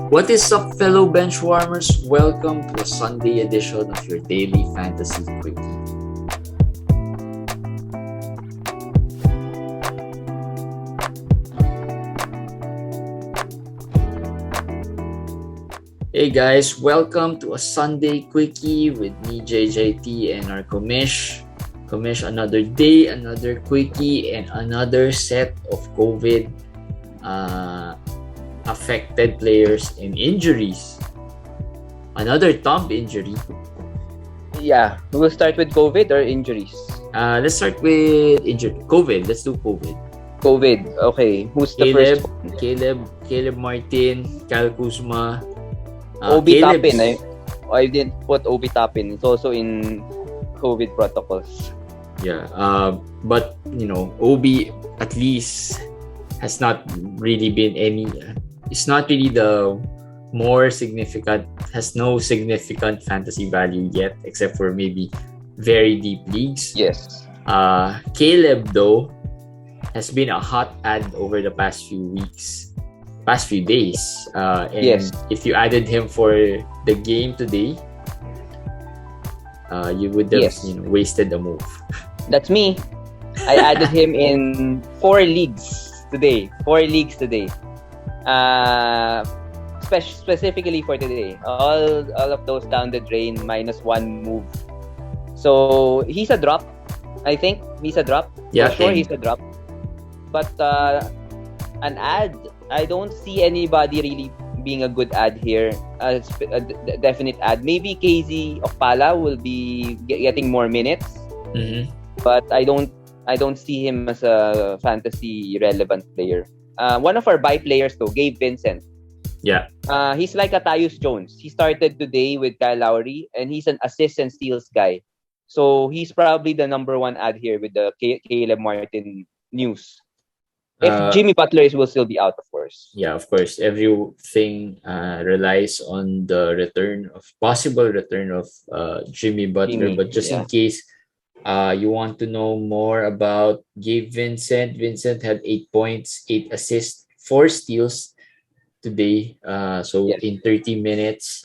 What is up, fellow benchwarmers? Welcome to a Sunday edition of your daily fantasy quickie. Hey guys, welcome to a Sunday quickie with me, JJT, and our commish. Commish, another day, another quickie, and another set of COVID affected players and injuries. Another thumb injury. Yeah, we'll start with COVID or injuries. Let's start with injury. COVID. Let's do COVID. COVID. Okay, who's the first one? Caleb Martin, Kyle Kuzma. Obi Toppin. I didn't put Obi Toppin. It's also in COVID protocols. Yeah. But you know, Obi at least has not really been any. It's not really the more significant. Has no significant fantasy value yet, except for maybe very deep leagues. Yes. Caleb though has been a hot ad over the past few days. And yes. If you added him for the game today, you would have wasted the move. That's me. I added him in 4 leagues today. Specifically for today. All of those down the drain -1 move. So he's a drop. I think he's a drop. Yeah, for sure he's a drop. But an ad, I don't see anybody really being a good ad here. A definite ad. Maybe KZ Okpala will be getting more minutes. Mm-hmm. But I don't see him as a fantasy relevant player. One of our buy players though, Gabe Vincent. Yeah. He's like a Tyus Jones. He started today with Kyle Lowry, and he's an assist and steals guy. So he's probably the number 1 ad here with the Caleb Martin news. If Jimmy Butler will still be out, of course. Yeah, of course. Everything relies on the possible return of Jimmy Butler. But just in case you want to know more about Gabe Vincent, Vincent had 8 points, 8 assists, 4 steals today. In 30 minutes.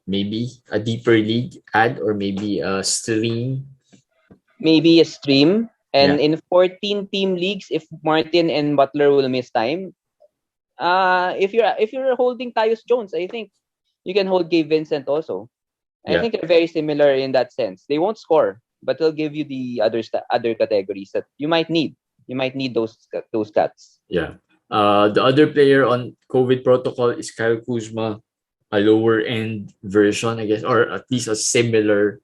Maybe a deeper league ad or maybe a stream. Maybe a stream. And in 14-team leagues, if Martin and Butler will miss time, if you're holding Tyus Jones, I think you can hold Gabe Vincent also. I think they're very similar in that sense. They won't score, but they'll give you the other categories that you might need. You might need those stats. Yeah. The other player on COVID protocol is Kyle Kuzma, a lower end version, I guess, or at least a similar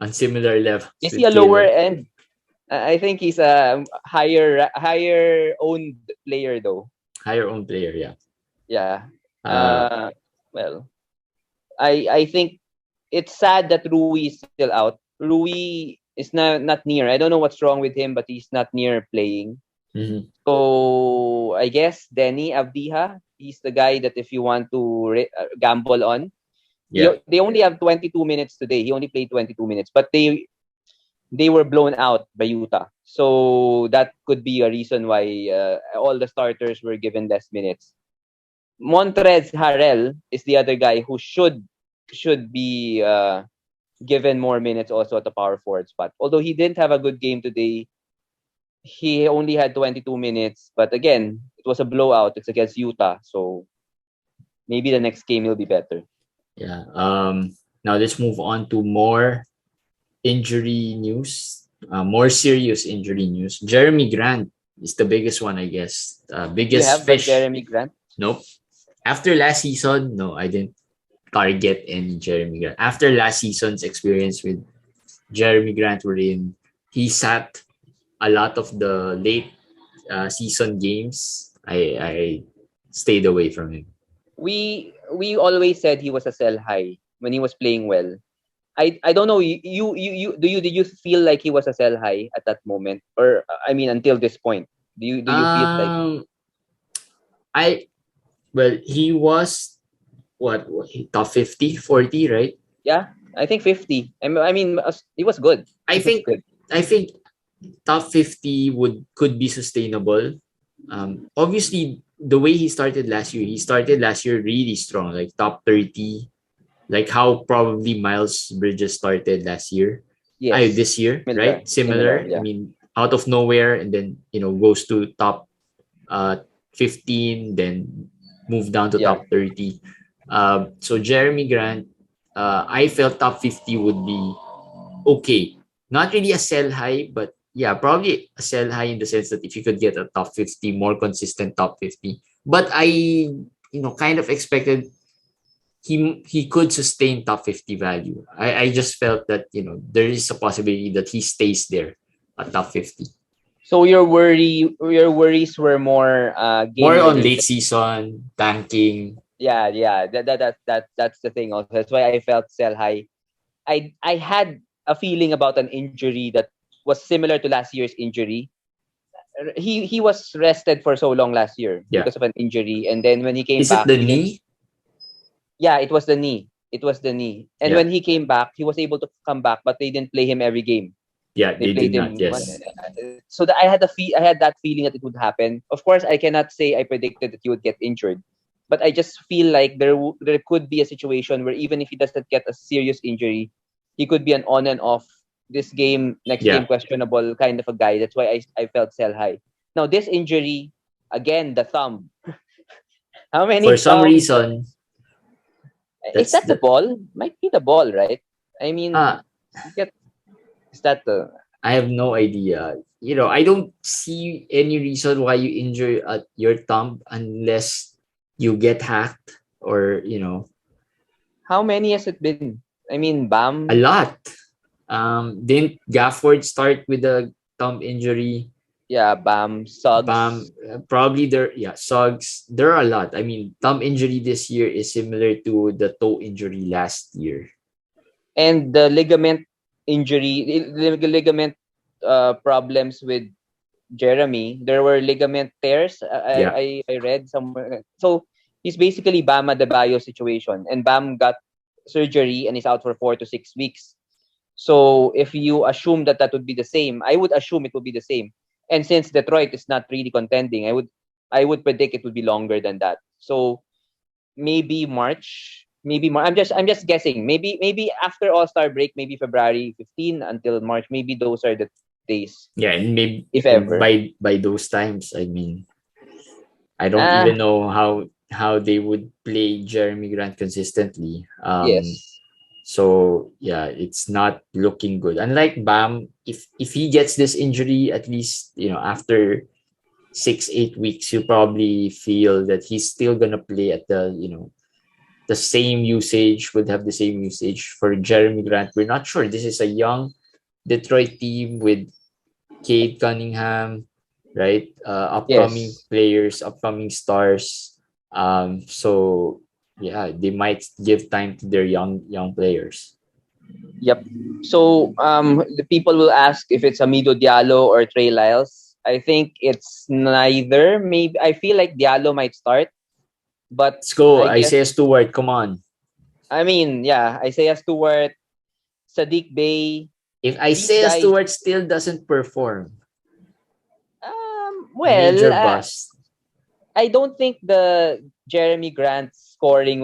on similar level. Is he a lower end? I think he's a higher owned player though. Higher owned player, yeah. Yeah. Well, I think it's sad that Rui is still out. Rui is not near. I don't know what's wrong with him, but he's not near playing. Mm-hmm. So I guess Denny Avdiha, he's the guy that if you want to gamble on. Yeah. They only have 22 minutes today. He only played 22 minutes, but they were blown out by Utah. So that could be a reason why all the starters were given less minutes. Montrez Harrell is the other guy who should be given more minutes also at the power forward spot. Although he didn't have a good game today, he only had 22 minutes. But again, it was a blowout. It's against Utah, so maybe the next game will be better. Yeah. Now let's move on to more injury news. More serious injury news. Jerami Grant is the biggest one, I guess. Biggest you have fish. Jerami Grant? Nope. After last season, no, I didn't target any Jerami Grant. After last season's experience with Jerami Grant, wherein he sat a lot of the late season games, I stayed away from him. We always said he was a sell high when he was playing well. I don't know. Did you feel like he was a sell high at that moment, or I mean until this point? Do you feel like? He was top 50, 40, right? Yeah, I think 50. I mean, he was good. I think top 50 could be sustainable. Obviously, the way he started last year really strong, like top 30, like how probably Miles Bridges started last year. Yes. This year, Similar. right? Similar, Similar. I yeah. mean, out of nowhere, and then goes to top uh 15, then move down to Yeah. top 30. So Jerami Grant, I felt top 50 would be okay. Not really a sell high, but yeah, probably a sell high in the sense that if you could get a top 50, more consistent top 50. But I, kind of expected he could sustain top 50 value. I just felt that, there is a possibility that he stays there at top 50. So your worries were more game More on late related. season, tanking. Yeah. That's the thing also. That's why I felt sell high. I had a feeling about an injury that was similar to last year's injury. He was rested for so long last year Yeah. because of an injury, and then when he came Is it back, the even knee? yeah, it was the knee. It was the knee. And Yeah. when he came back, he was able to come back, but they didn't play him every game. Yeah, They they played did not. him Yes. so that I had that feeling that it would happen. Of course, I cannot say I predicted that he would get injured, but I just feel like there could be a situation where even if he doesn't get a serious injury, he could be an on and off this game, next game Yeah. questionable kind of a guy. That's why I felt sell high. Now this injury, again, the thumb. How For many some thumbs? reason, Is that's that the the ball? Might be the ball, right? I mean, ah you get is that the I have no idea. I don't see any reason why you injure your thumb unless you get hacked or, how many has it been? I mean, a Bam, lot. Didn't Gafford start with a thumb injury? yeah, Bam, Bam, Suggs, probably there. Yeah, Suggs. There are a lot. I mean, thumb injury this year is similar to the toe injury last year. and the ligament injury, ligament problems with Jerami. There were ligament tears. Yeah, I read somewhere. So he's basically Bam Adebayo situation, and Bam got surgery and is out for 4 to 6 weeks. So if you assume that would be the same, I would assume it would be the same. And since Detroit is not really contending, I would predict it would be longer than that. So maybe March, I'm just guessing. Maybe after All-Star break, maybe February 15 until March. Maybe those are the days, yeah, and maybe if and ever. by those times, I mean, I don't Ah, even know how they would play Jeremy Grant consistently. yes. So yeah, it's not looking good. Unlike Bam, if he gets this injury, at least after 6-8 weeks, you probably feel that he's still gonna play at the same usage, would have the same usage. For Jeremy Grant, we're not sure. This is a young Detroit team with Cade Cunningham, right? Upcoming Yes. players, upcoming stars. So yeah, they might give time to their young players. Yep. So the people will ask if it's Amido Diallo or Trey Lyles. I think it's neither. Maybe I feel like Diallo might start, but Let's go, I guess Isaiah Stewart. Come on. I mean, yeah, Isaiah Stewart, Saddiq Bey, If these Isaiah guys. Stewart still doesn't perform, Well, major bust. I don't think the Jeremy Grant scoring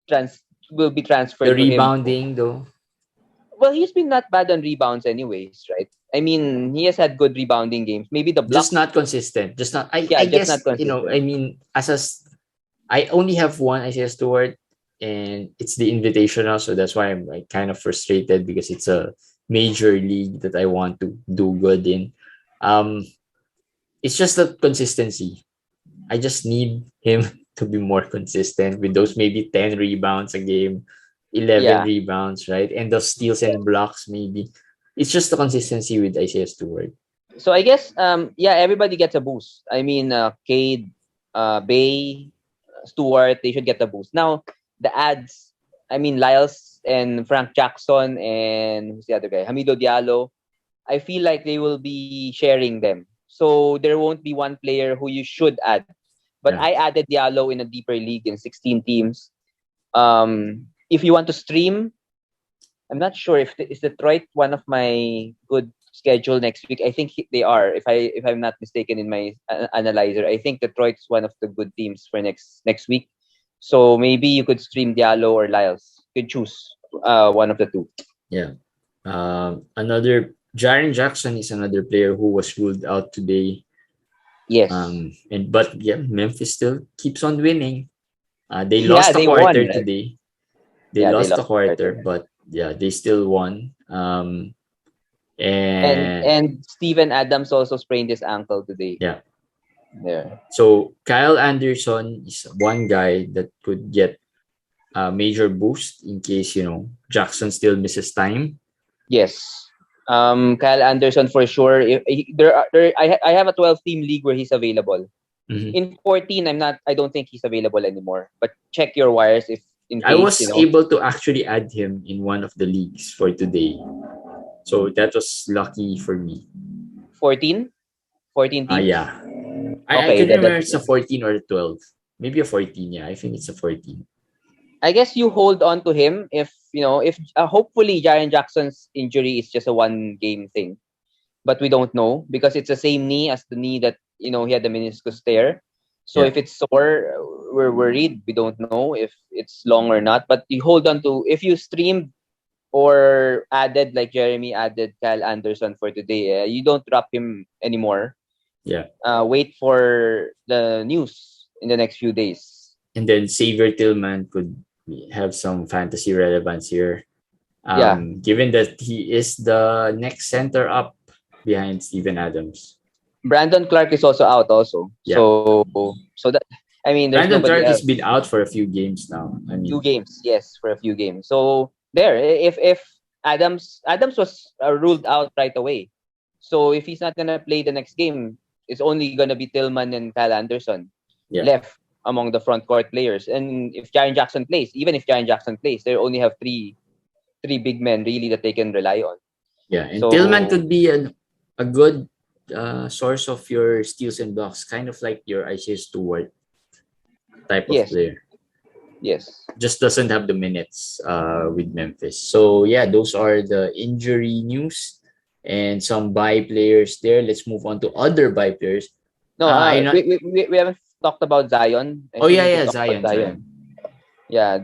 trans will be The transferred to him. rebounding, though, Well, he's been not bad on rebounds anyways, right? I mean, he has had good rebounding games. Maybe the just blocks, not consistent. Just not. I yeah, just not guess consistent. I mean, I only have one Isaiah Stewart, and it's the Invitational, so that's why I'm like kind of frustrated because it's a major league that I want to do good in. Um, it's just the consistency. I just need him to be more consistent with those maybe 10 rebounds a game, 11 Yeah. rebounds, right? And the steals and blocks, maybe. It's just the consistency with Isaiah Stewart. So I guess yeah, everybody gets a boost. I mean, Cade, Bay, Stewart, they should get a boost. Now the ads, I mean, Lyles and Frank Jackson and who's the other guy, Hamido Diallo. I feel like they will be sharing them. So there won't be one player who you should add. But Yeah. I added Diallo in a deeper league in 16 teams. If you want to stream, I'm not sure if is Detroit one of my good schedule next week. I think they are. If I'm not mistaken in my analyzer, I think Detroit's one of the good teams for next week. So maybe you could stream Diallo or Lyles. You could choose one of the two. Yeah. Another Jaren Jackson is another player who was ruled out today. Yes. But Memphis still keeps on winning. They lost a quarter won, today. They lost a quarter, but they still won. And Steven Adams also sprained his ankle today. Yeah. Yeah. So Kyle Anderson is one guy that could get a major boost in case Jackson still misses time. Yes. Kyle Anderson for sure. I have a 12-team league where he's available. Mm-hmm. In 14, I don't think he's available anymore. But check your wires if in case. I was able to actually add him in one of the leagues for today. So that was lucky for me. 14 teams? Yeah. I can remember it's a 14 or a 12. Maybe a 14, yeah. I think it's a 14. I guess you hold on to him if hopefully Jaren Jackson's injury is just a one-game thing. But we don't know because it's the same knee as the knee that, he had the meniscus tear. So if it's sore, we're worried. We don't know if it's long or not. But you hold on to, if you streamed or added, like Jeremy added Kyle Anderson for today, you don't drop him anymore. Yeah. Wait for the news in the next few days. And then Xavier Tillman could have some fantasy relevance here. Given that he is the next center up behind Steven Adams. Brandon Clark is also out also. Yeah. So that, there's Brandon Clark has been out for a few games now. 2 games, yes, for a few games. So there, if Adams was ruled out right away. So if he's not gonna play the next game, it's only gonna be Tillman and Kyle Anderson left among the front court players. And if Jaren Jackson plays, they only have three big men really that they can rely on. Yeah, and Tillman could be a good source of your steals and blocks, kind of like your Isaiah Stewart type of player. Yes. Just doesn't have the minutes with Memphis. So those are the injury news and some buy players there. Let's move on to other buy players. No, we haven't talked about Zion. Zion. Yeah,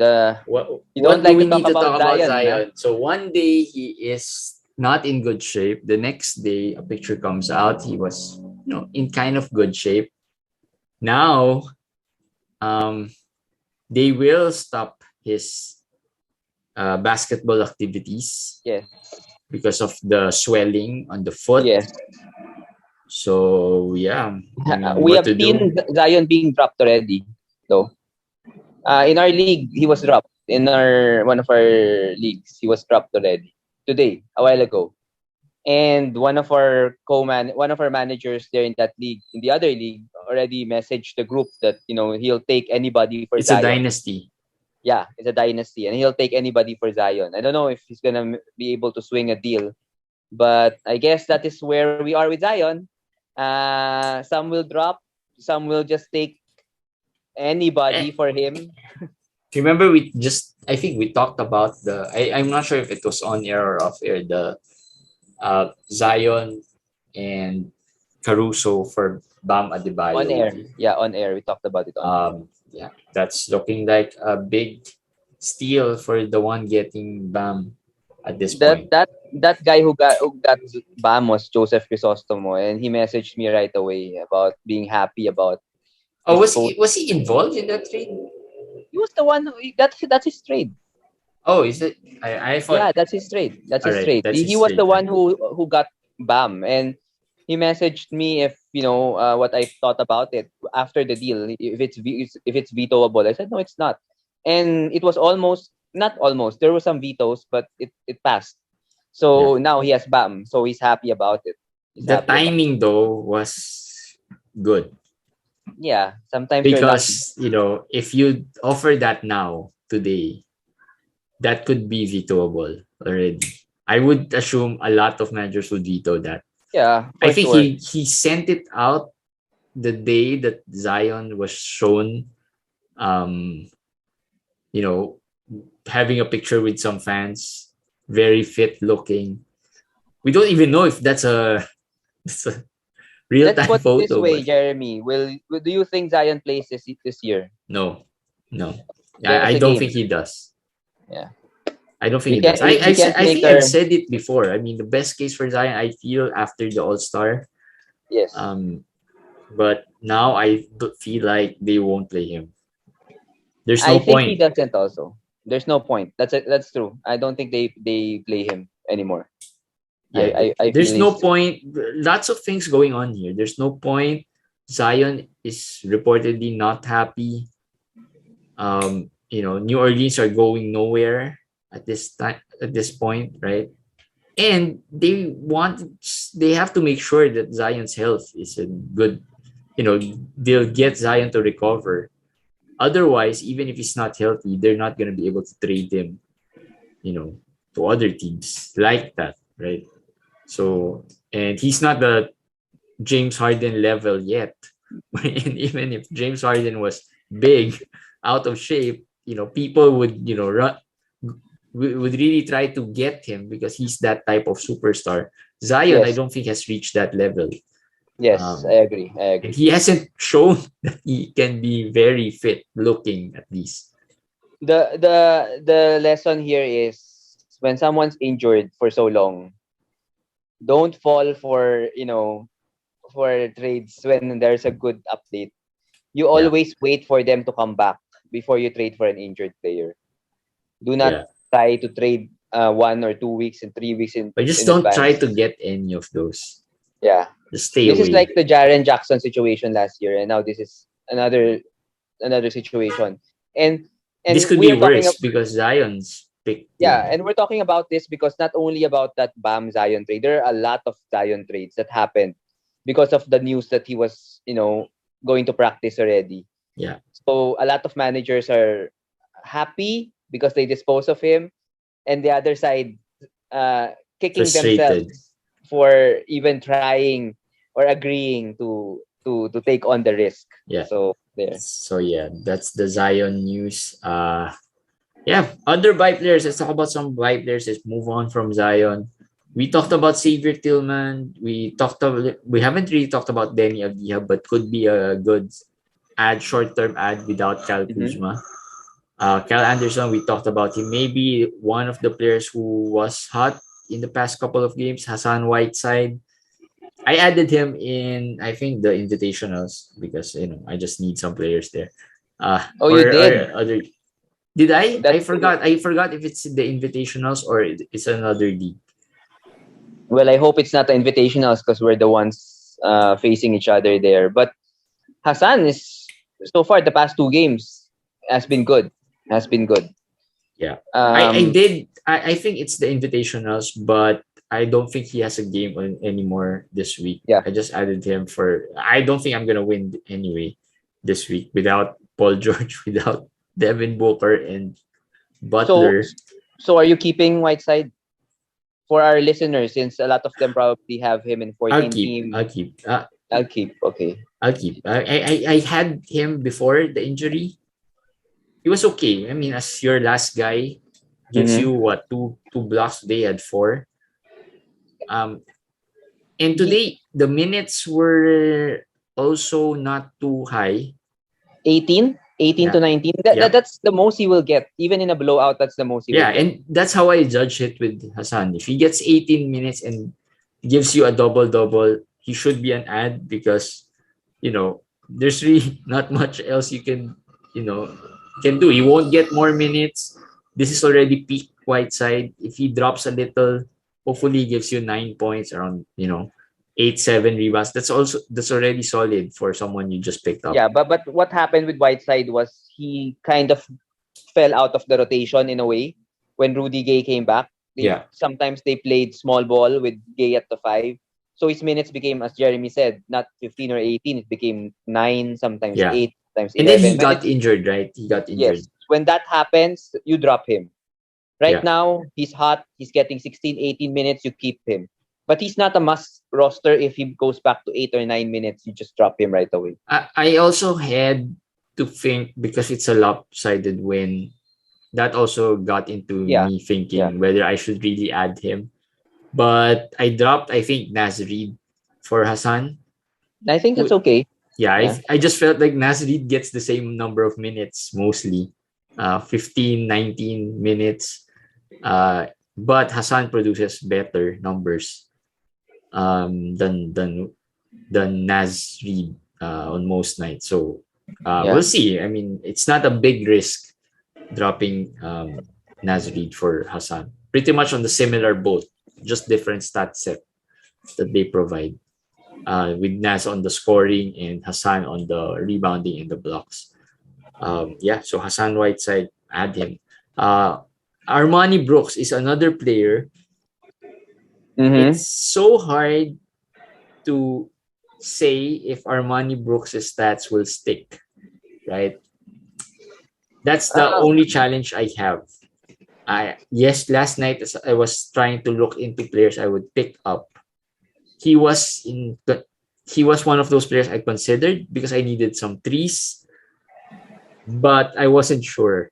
you don't like to talk about Zion. So one day he is not in good shape. The next day a picture comes out. He was in kind of good shape. Now they will stop his basketball activities. Yes. Because of the swelling on the foot. Yes. So we have seen Zion being dropped already, though. In our league, he was dropped. In one of our leagues, he was dropped already today, a while ago. And one of our managers there in that league, in the other league, already messaged the group that he'll take anybody for Zion. It's a dynasty. Yeah, it's a dynasty, and he'll take anybody for Zion. I don't know if he's gonna be able to swing a deal, but I guess that is where we are with Zion. Some will drop, some will just take anybody for him. Remember, I think we talked about I'm not sure if it was on air or off air, the Zion and Caruso for Bam Adebayo. On air. Yeah, on air. We talked about it on air. That's looking like a big steal for the one getting Bam at this point. That guy who got Bam was Joseph Crisostomo, and he messaged me right away about being happy about. Oh, was he involved in that trade? He was the one that's his trade. Oh, is it? I thought. Yeah, that's his trade. He was the one who got Bam, and he messaged me if what I thought about it after the deal. If it's vetoable, I said no, it's not. And it was not almost. There were some vetoes, but it passed. So now he has Bam, so he's happy about it. The timing though was good. Yeah, sometimes because if you offer that now today, that could be vetoable already. I would assume a lot of managers would veto that. Yeah, I think he sent it out the day that Zion was shown, having a picture with some fans, very fit looking, We don't even know if that's a real-time Let's put it this photo. way, But Jeremy. Do you think Zion plays this year? no. There's I a don't game. think he does. Yeah. I don't think We he does. can't we can't I make think our I've said it before. I mean, the best case for Zion, I feel after the All-Star. yes. But now I feel like they won't play him. There's I no think he point. doesn't also. There's no point. That's true. I don't think they play him anymore. Yeah, I feel there's no he's point. Lots of things going on here. There's no point. Zion is reportedly not happy. New Orleans are going nowhere at this time, at this point, right? And they have to make sure that Zion's health is a good, they'll get Zion to recover. Otherwise, even if he's not healthy, they're not going to be able to trade him, to other teams like that, right? So, and he's not the James Harden level yet. And even if James Harden was big, out of shape, people would, run, would really try to get him because he's that type of superstar. Zion, I yes. don't think has reached that level. Yes, I agree. And he hasn't shown that he can be very fit looking at least. The lesson here is when someone's injured for so long, don't fall for trades when there's a good update. You always wait for them to come back before you trade for an injured player. Do not try to trade 1 or 2 weeks and 3 weeks in. But just in don't advance. try to get any of those. Yeah, just stay this away. Is like the Jaren Jackson situation last year, and now this is another situation. And this could be worse because Zion's picked. Yeah, and we're talking about this because not only about that Bam Zion trade, there are a lot of Zion trades that happened because of the news that he was, going to practice already. Yeah. So a lot of managers are happy because they dispose of him, and the other side kicking themselves for even trying or agreeing to take on the risk. Yeah. So there. So yeah, that's the Zion news. Other Vibe players. Let's talk about some Vibe players. Let's move on from Zion. We talked about Xavier Tillman. We haven't really talked about Denny Avdija, but could be a good short-term ad without Kyle Kuzma. Kyle Anderson, we talked about him. Maybe one of the players who was hot in the past couple of games, Hassan Whiteside. I added him in, I think, the invitationals because I just need some players there. You did? Did I? I forgot. I forgot if it's the invitationals or it's another league. Well, I hope it's not the invitationals because we're the ones facing each other there. But Hassan is so far the past 2 games has been good. Yeah, I did. I think it's the invitationals, but I don't think he has a game anymore this week. Yeah, I just added him I don't think I'm gonna win anyway this week without Paul George, without Devin Booker and Butler. So are you keeping Whiteside for our listeners? Since a lot of them probably have him in 14 teams. I'll keep. I'll keep. Okay. I'll keep. I had him before the injury. He was okay. I mean, as your last guy, gives you what, two blocks. They had 4. And today the minutes were also not too high. 18 to 19. That's the most he will get. Even in a blowout, that's the most he will get. And that's how I judge it with Hassan. If he gets 18 minutes and gives you a double-double, he should be an ad because, there's really not much else you can do. He won't get more minutes. This is already peak Whiteside. If he drops a little, hopefully he gives you 9 points, around 8-7 rebounds. That's already solid for someone you just picked up. Yeah, but what happened with Whiteside was he kind of fell out of the rotation in a way when Rudy Gay came back. Sometimes they played small ball with Gay at the 5. So his minutes became, as Jeremy said, not 15 or 18. It became 9, sometimes 8, sometimes 11. And then he got injured, right? He got injured. Yes. When that happens, you drop him. Right now, he's hot. He's getting 16, 18 minutes. You keep him. But he's not a must roster. If he goes back to 8 or 9 minutes, you just drop him right away. I also had to think, because it's a lopsided win, that also got into me thinking whether I should really add him. But I dropped, I think, Naz Reid for Hassan. I think it's okay. Yeah, I just felt like Naz Reid gets the same number of minutes mostly. 15, 19 minutes. But Hassan produces better numbers than Naz Reid on most nights. So we'll see. I mean, it's not a big risk dropping Naz Reid for Hassan. Pretty much on the similar boat, just different stat set that they provide. With Naz on the scoring and Hassan on the rebounding and the blocks. So Hassan Whiteside, add him. Armani Brooks is another player. It's so hard to say if Armani Brooks' stats will stick, right? That's the only challenge I have. Last night as I was trying to look into players I would pick up. He was one of those players I considered because I needed some threes, but I wasn't sure,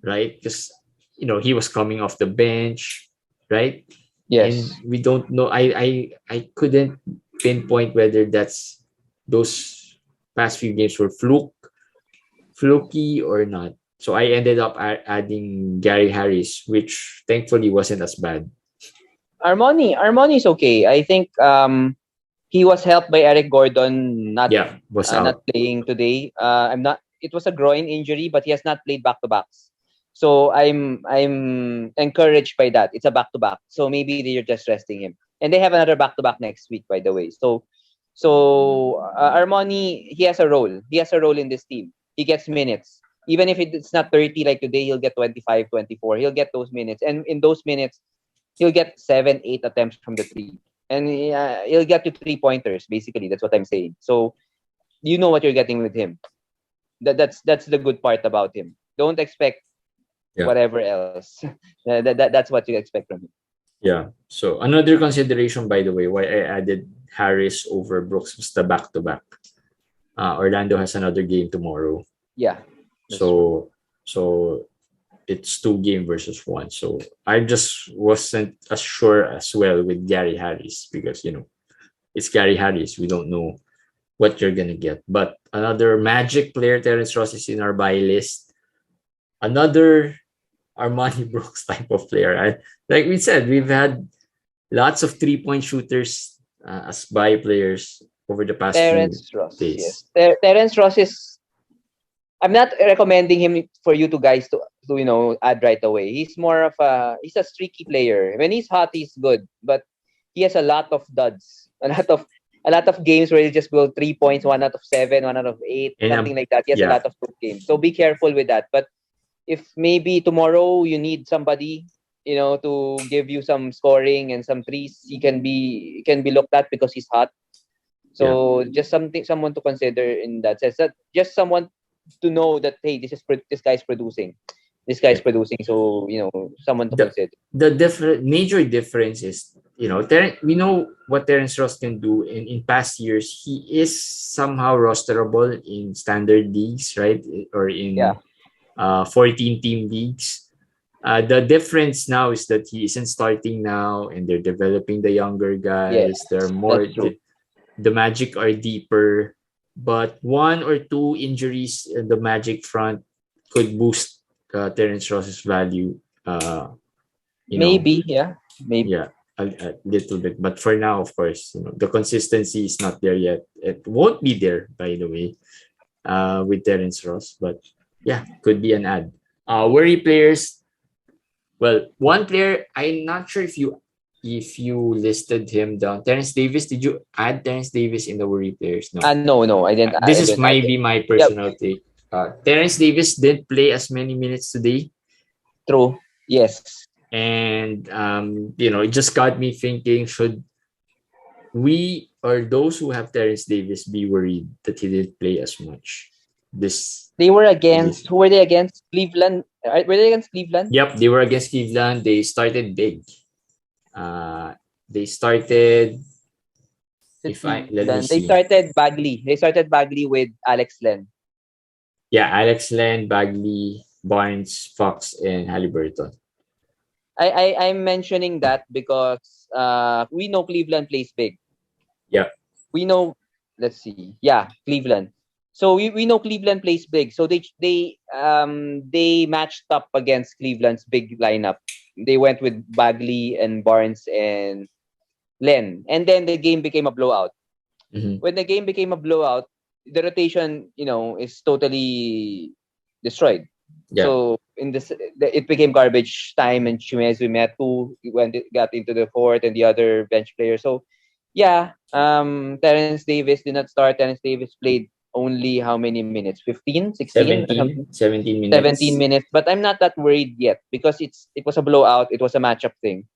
right? Because he was coming off the bench, right? Yes. And we don't know. I couldn't pinpoint whether those past few games were fluky or not. So I ended up adding Gary Harris, which thankfully wasn't as bad. Armani is okay. I think he was helped by Eric Gordon not playing today. It was a groin injury, but he has not played back-to-backs. So I'm encouraged by that. It's a back-to-back. So maybe they're just resting him. And they have another back-to-back next week, by the way. So Armani, he has a role. He has a role in this team. He gets minutes. Even if it's not 30 like today, he'll get 25, 24. He'll get those minutes. And in those minutes, he'll get 7, 8 attempts from the three. And he'll get you 3-pointers, basically. That's what I'm saying. So you know what you're getting with him. That's the good part about him. Don't expect whatever else. That's what you expect from him. Yeah. So another consideration, by the way, why I added Harris over Brooks was the back-to-back. Orlando has another game tomorrow. Yeah. So it's 2 game versus 1. So I just wasn't as sure as well with Gary Harris because it's Gary Harris. We don't know what you're gonna get. But another Magic player, Terrence Ross, is in our buy list. Another Armani Brooks type of player. Like we said, we've had lots of 3-point shooters as buy players over the past Terrence few Ross, days. Yes. Terrence Ross is. I'm not recommending him for you guys to add right away. He's more of he's a streaky player. When he's hot, he's good, but he has a lot of duds, a lot of games where he'll just go 3 points, 1 out of 7, 1 out of 8, something like that. He has a lot of good games, so be careful with that. But if maybe tomorrow you need somebody, to give you some scoring and some threes, he can be looked at because he's hot. So just someone to consider in that sense. That just someone to know that, hey, this guy's producing. This guy's producing, so someone to consider. The major difference is, we know what Terrence Ross can do, and in past years he is somehow rosterable in standard leagues, right? Or in 14-team leagues. The difference now is that he isn't starting now, and they're developing the younger guys. Yes, they're more the Magic are deeper. But 1 or 2 injuries in the Magic front could boost Terrence Ross's value. Maybe. Yeah, a little bit. But for now, of course, the consistency is not there yet. It won't be there, by the way, with Terrence Ross. But yeah, could be an ad. Worry players. Well, one player, I'm not sure if you listed him down. Terrence Davis, did you add Terrence Davis in the worry players? No, I didn't. This is maybe my personal take. Terrence Davis didn't play as many minutes today. True. Yes. And it just got me thinking: should we or those who have Terrence Davis be worried that he didn't play as much? They were against. Who were they against? Cleveland. Were they against Cleveland? Yep, they were against Cleveland. They started big. They started. They started Bagley. They started Bagley with Alex Len. Yeah, Alex Len, Bagley, Barnes, Fox, and Haliburton. I'm mentioning that because we know Cleveland plays big. Yeah. We know, let's see. Yeah, Cleveland. So we know Cleveland plays big. So they matched up against Cleveland's big lineup. They went with Bagley and Barnes and Len. And then the game became a blowout. Mm-hmm. When the game became a blowout, the rotation, is totally destroyed. Yeah. So it became garbage time, and Chimezu Metu got into the fourth, and the other bench player. So yeah, Terrence Davis did not start. Terrence Davis played only how many minutes? 15, 16, or 17, something? 17 17 minutes. minutes. But I'm not that worried yet because it was a blowout. It was a matchup thing.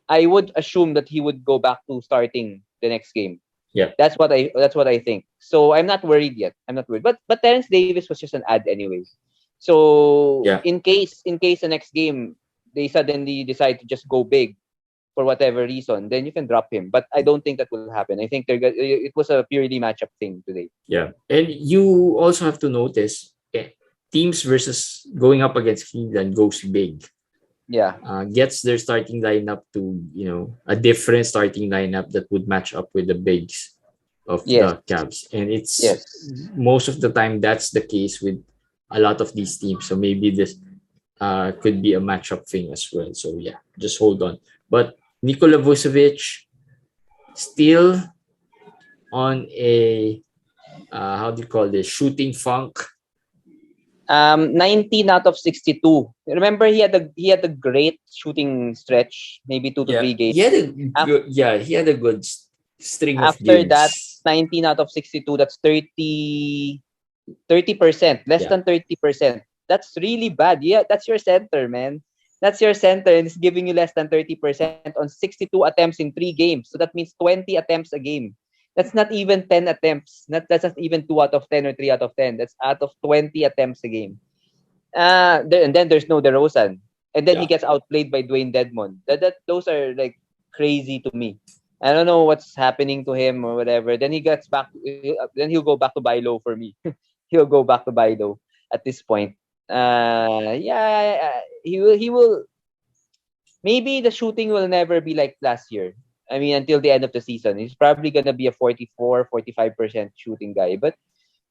I would assume that he would go back to starting the next game. Yeah. That's what I think. So I'm not worried yet. I'm not worried. But Terrence Davis was just an ad anyways. So Yeah. in case the next game they suddenly decide to just go big for whatever reason, then you can drop him. But I don't think that will happen. I think it was a purely matchup thing today. Yeah. And you also have to notice teams versus going up against Cleveland goes big. Yeah. Gets their starting lineup to, a different starting lineup that would match up with the bigs of the Cavs. And it's most of the time that's the case with a lot of these teams. So maybe this could be a matchup thing as well. So yeah, just hold on. But Nikola Vucevic still on a how do you call this, shooting funk. 19 out of 62. Remember, he had a great shooting stretch, maybe 2 to 3 games. He had a good string of After games. that, 19 out of 62, that's 30%, less than 30%. That's really bad. Yeah, that's your center, man. That's your center, and it's giving you less than 30% on 62 attempts in 3 games. So that means 20 attempts a game. That's not even 10 attempts. That's not even 2 out of 10 or 3 out of 10. That's out of 20 attempts a game. And then there's no DeRozan. And then he gets outplayed by Dwayne Dedmon. Those are like crazy to me. I don't know what's happening to him or whatever. Then he gets back. Then he'll go back to buy low for me. He'll go back to buy low at this point. He will. He will. Maybe the shooting will never be like last year. I mean, until the end of the season, he's probably gonna be a 44, 45% shooting guy, but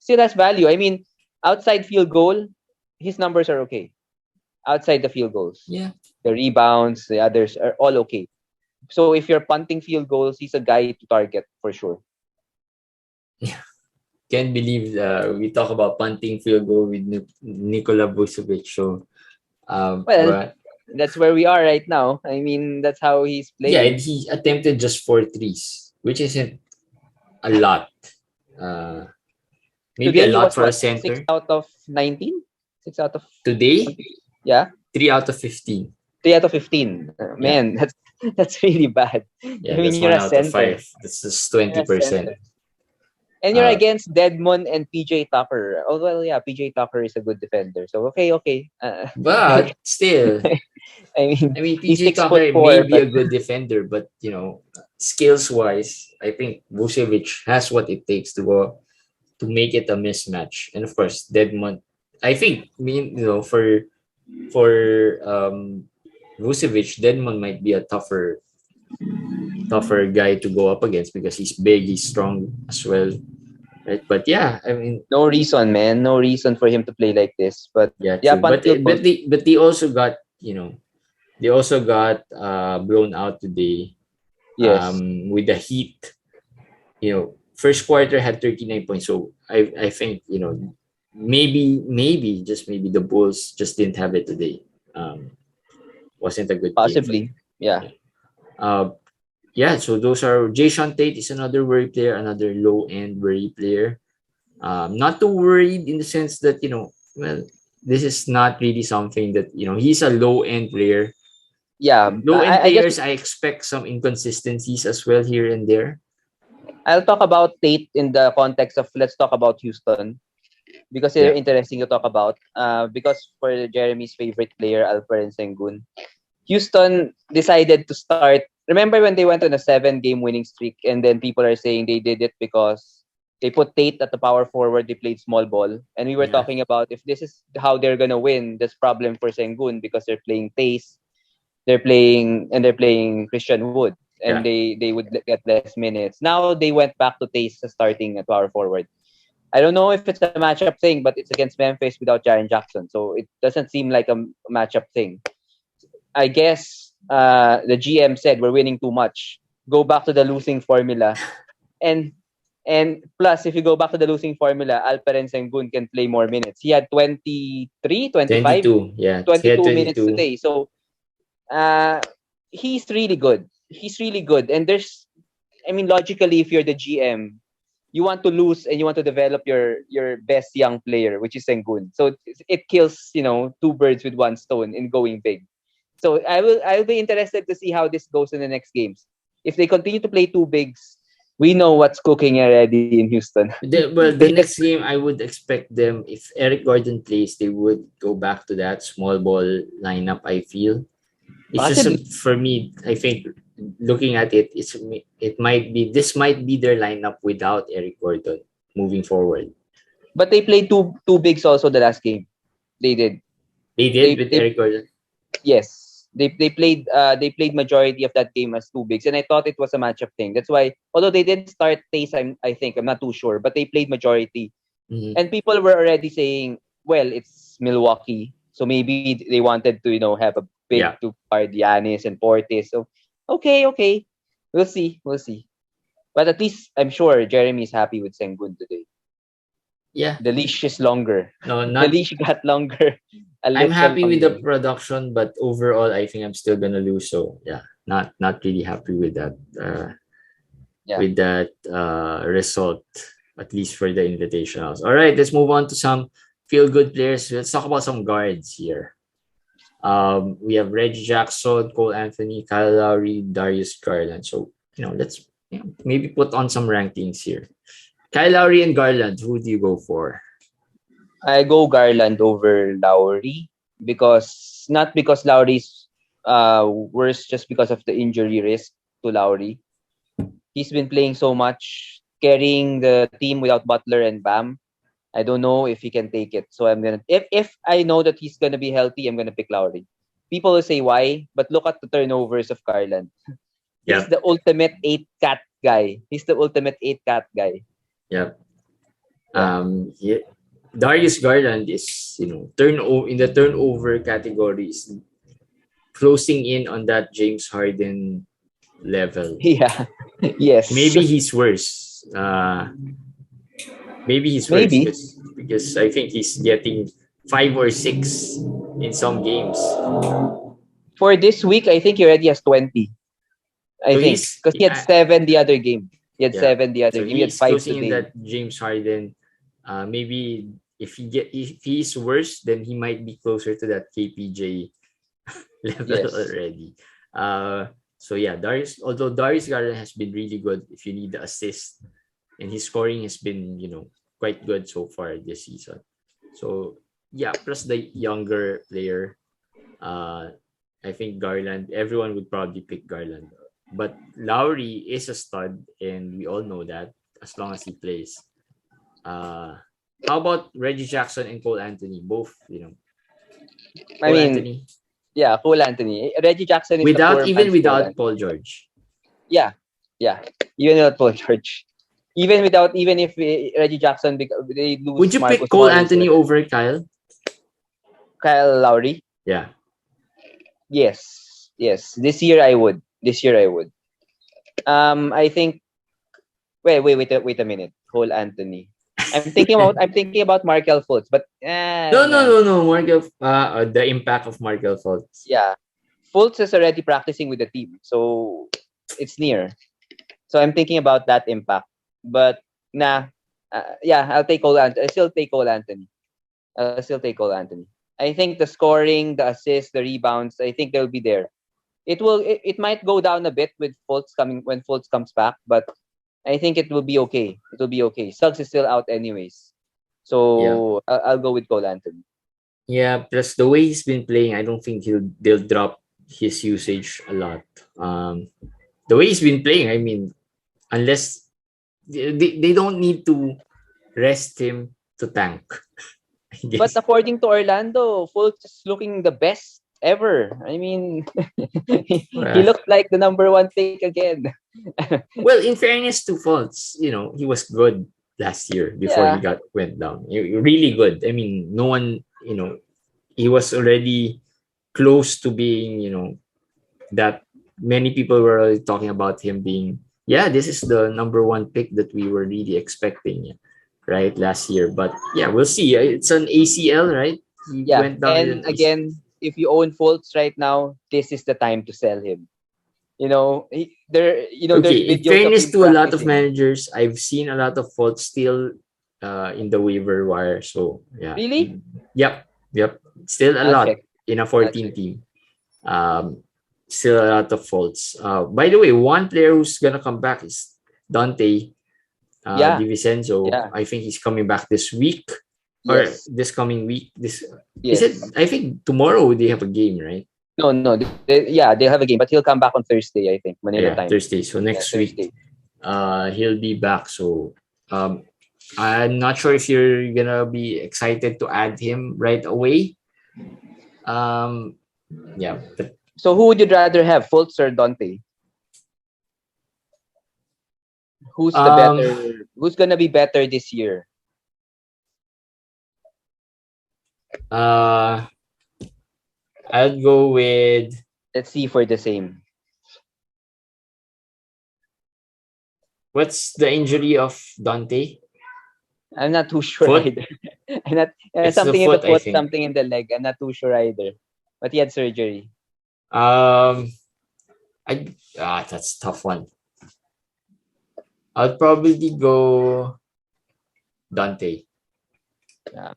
still has value. I mean, outside field goal, his numbers are okay. Outside the field goals, the rebounds, the others are all okay. So if you're punting field goals, he's a guy to target for sure. Yeah. Can't believe we talk about punting field goal with Nikola Vucevic. So, that's where we are right now. I mean, that's how he's playing. Yeah, and he attempted just 4 threes, which isn't a lot. Maybe today a lot for a center. 6 out of 19? 6 out of... Today? Yeah. 3 out of 15. 3 out of 15. Man, that's really bad. Yeah, I mean, that's you're 1 out of 5. That's just 20%. And you're against Dedmon and PJ Tucker. Oh, well, yeah, PJ Tucker is a good defender. So, okay. But still, I mean PJ Tucker may be a good defender, but, skills-wise, I think Vucevic has what it takes to make it a mismatch. And, of course, Dedmon, I think, for Vucevic, Dedmon might be a tougher guy to go up against because he's big, he's strong as well. Right? But yeah, I mean, no reason, man. No reason for him to play like this. But true. But they also got blown out today. Yes. With the Heat. First quarter had 39 points. So I think maybe just maybe the Bulls just didn't have it today. Wasn't a good possibly game. Yeah. So those are Jason Tate is another worry player, another low end worry player. Not too worried in the sense that this is not really something that he's a low end player. Yeah, low end players. I expect some inconsistencies as well here and there. I'll talk about Tate in the context of let's talk about Houston because they're interesting to talk about. Because for Jeremy's favorite player, Alperen Sengun, Houston decided to start. Remember when they went on a 7-game winning streak, and then people are saying they did it because they put Tate at the power forward, they played small ball, and we were talking about if this is how they're gonna win, that's problem for Sengun because they're playing pace. they're playing Christian Wood, and they would get less minutes. Now they went back to Tace starting at power forward. I don't know if it's a matchup thing, but it's against Memphis without Jaren Jackson, so it doesn't seem like a matchup thing. I guess the GM said we're winning too much. Go back to the losing formula, and plus if you go back to the losing formula, Alperen Sengun can play more minutes. He had 23, 25, 22 minutes today. So he's really good. He's really good, and logically, if you're the GM, you want to lose and you want to develop your best young player, which is Sengun. So it kills, two birds with one stone in going big. So I'll be interested to see how this goes in the next games. If they continue to play two bigs, we know what's cooking already in Houston. The next game, I would expect them, if Eric Gordon plays, they would go back to that small ball lineup, I feel. It's just, for me, I think, looking at it, this might be their lineup without Eric Gordon moving forward. But they played two bigs also the last game. They did. They did with Eric Gordon? Yes. They played majority of that game as two bigs, and I thought it was a matchup thing. That's why, although they didn't start Tace, I think I'm not too sure, but they played majority. Mm-hmm. And people were already saying, well, it's Milwaukee, so maybe they wanted to have a big to guard Giannis and Portis. So okay, we'll see. But at least I'm sure Jeremy is happy with Sengun today. Yeah, the leash is longer. The leash got longer. I'm happy with the production, but overall, I think I'm still gonna lose. So yeah, not really happy with that. With that result, at least for the invitationals. All right, let's move on to some feel-good players. Let's talk about some guards here. We have Reggie Jackson, Cole Anthony, Kyle Lowry, Darius Garland. So let's maybe put on some rankings here. Kyle Lowry and Garland, who do you go for? I go Garland over Lowry not because Lowry's worse, just because of the injury risk to Lowry. He's been playing so much, carrying the team without Butler and Bam. I don't know if he can take it. So I'm gonna if I know that he's gonna be healthy, I'm gonna pick Lowry. People will say why, but look at the turnovers of Garland. He's the ultimate 8-cat guy. Yep. Darius Garland is, in the turnover categories, closing in on that James Harden level. Yeah. Yes. Maybe he's worse. Because I think he's getting 5 or 6 in some games. For this week, I think he already has 20. I think because he had 7 the other game. He had 7 the other game. He had 5 today. In that James Harden, maybe if he's worse, then he might be closer to that KPJ level already. So yeah, although Darius Garland has been really good if you need the assist, and his scoring has been, quite good so far this season. So yeah, plus the younger player, I think Garland, everyone would probably pick Garland. But Lowry is a stud, and we all know that, as long as he plays. How about Reggie Jackson and Cole Anthony? Both, Anthony. Yeah, Cole Anthony. Reggie Jackson is without Paul George. Yeah. Even without Paul George. Even if Reggie Jackson, they lose. Would you pick Cole Anthony over Kyle? Kyle Lowry? Yeah. Yes. This year I would. I think. Wait a minute. Cole Anthony. I'm thinking about Markelle Fultz, but no. Markelle. The impact of Markelle Fultz. Yeah, Fultz is already practicing with the team, so it's near. So I'm thinking about that impact, but I'll take Cole Anthony. I still take Cole Anthony. I think the scoring, the assists, the rebounds, I think they'll be there. It might go down a bit with Fultz when Fultz comes back, but I think it will be okay. Suggs is still out anyways. So I'll go with Cole Anthony. Yeah, plus the way he's been playing, I don't think they'll drop his usage a lot. The way he's been playing, unless they don't need to rest him to tank. But according to Orlando, Fultz is looking the best ever. I mean, he looked like the number one pick again. Well, in fairness to Fultz, he was good last year before he went down. Really good. I mean, no one, he was already close to being, that many people were already talking about him being, this is the number one pick that we were really expecting, right, last year. But we'll see. It's an ACL, right? He went down. And again, if you own Fultz right now, this is the time to sell him. Okay, in fairness to a lot of managers, I've seen a lot of Fultz still in the waiver wire. So yeah. Really? Yep. Still a lot in a 14 team. Still a lot of Fultz. By the way, one player who's gonna come back is Dante DiVincenzo. Yeah. I think he's coming back this week or this coming week. Is it? I think tomorrow they have a game, right? No. They'll have a game, but he'll come back on Thursday, I think. Manila time. Thursday. So next week, he'll be back. So I'm not sure if you're gonna be excited to add him right away. But so who would you rather have, Fultz or Dante? Who's the better? Who's gonna be better this year? I'd go with. Let's see for the same. What's the injury of Dante? I'm not too sure either. I'm not something in the foot, something in the leg. I'm not too sure either. But he had surgery. That's a tough one. I'd probably go Dante.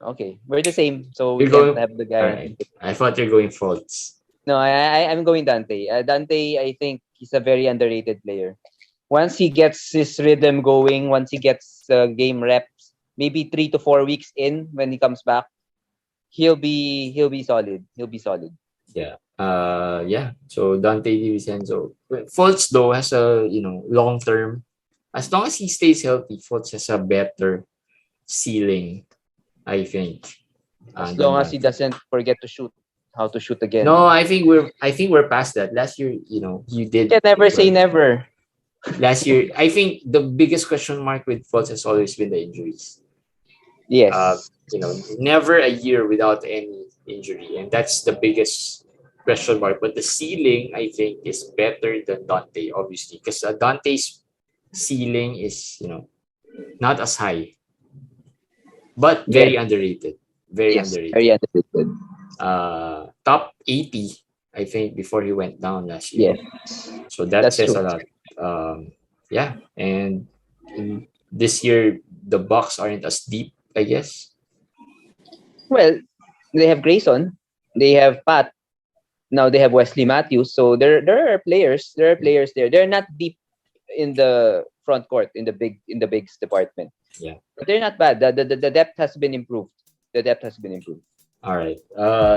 Okay, we're the same, so we can't have the guy. Right. I thought you're going Fultz. No, I'm going Dante. Dante, I think he's a very underrated player. Once he gets his rhythm going, once he gets game reps, maybe 3 to 4 weeks in when he comes back, he'll be solid. He'll be solid. Yeah. So Dante DiVincenzo. Fultz though has a long term. As long as he stays healthy, Fultz has a better ceiling, I think. As long as he doesn't forget to shoot, how to shoot again. No, I think we're past that. Last year, you did. You can never say never. Last year, I think the biggest question mark with Fultz has always been the injuries. Yes. Never a year without any injury, and that's the biggest question mark. But the ceiling, I think, is better than Dante, obviously, because Dante's ceiling is not as high, but very underrated. Very underrated. Very underrated. Top 80, I think, before he went down last year. Yes. So that says a lot. And this year the Bucks aren't as deep, I guess. Well, they have Grayson, they have Pat, now they have Wesley Matthews. So there are players. There are players there. They're not deep in the front court in the bigs department. Yeah, but they're not bad. The depth has been improved. All right.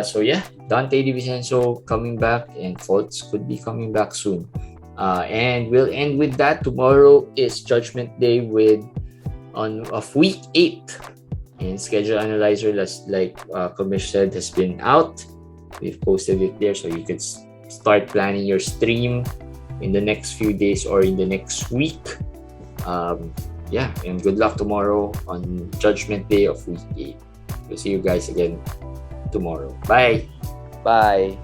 So Dante DiVincenzo coming back, and Fultz could be coming back soon. And we'll end with that. Tomorrow is Judgment Day of week 8. And schedule analyzer, like Commish said, has been out. We've posted it there, so you could start planning your stream in the next few days or in the next week. And good luck tomorrow on Judgment Day of week 8. We'll see you guys again tomorrow. Bye. Bye.